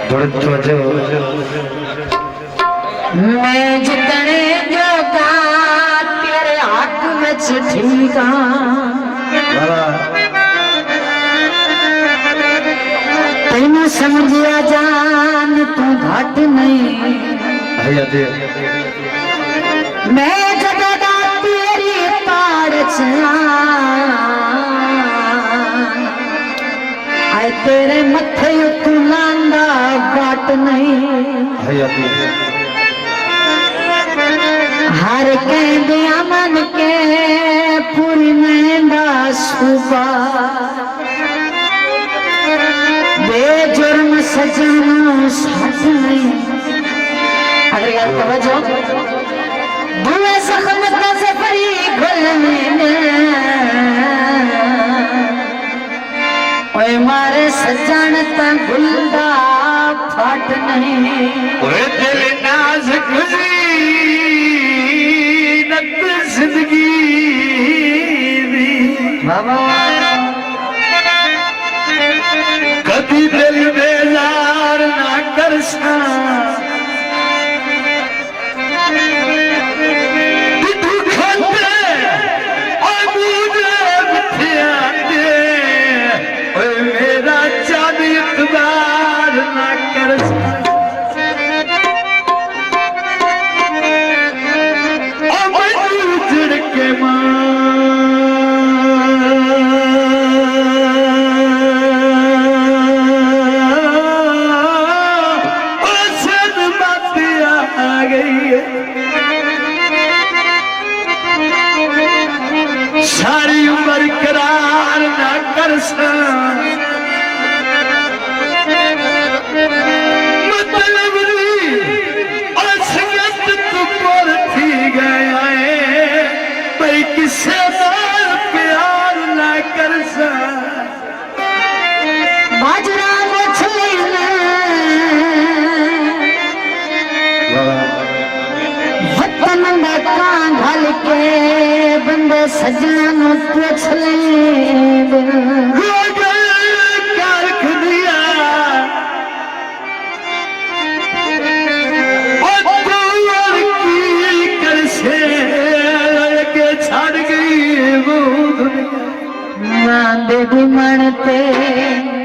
जो मैं जितने जोगा तेरे हक में ठीका तेन समझिया जान तू घट नहीं मैं जगदा तेरी पाड़ चला आए तेरे मथे तू लांदा बाट नहीं हर के दिया मन के पूरी मेंदा सुबा बेजुर्म सजनों साथ नहीं अगर यार तवज्जो बुए जख्म का सफरी खुल ओए मारे सजन ता गुलदा फाट नहीं ओए दिल नाज गुजरी नत जिंदगी बाबा कभी दिल बेजार ना कर सा सारी उम्र करार ना कर मतलब असलियत तू पर थी गया है भाई किसे प्यार ना कर बाजरा मछली वतन में कान घल के बंदे सजन पूछ ले छड़ गई वो दुनिया दे भी मनते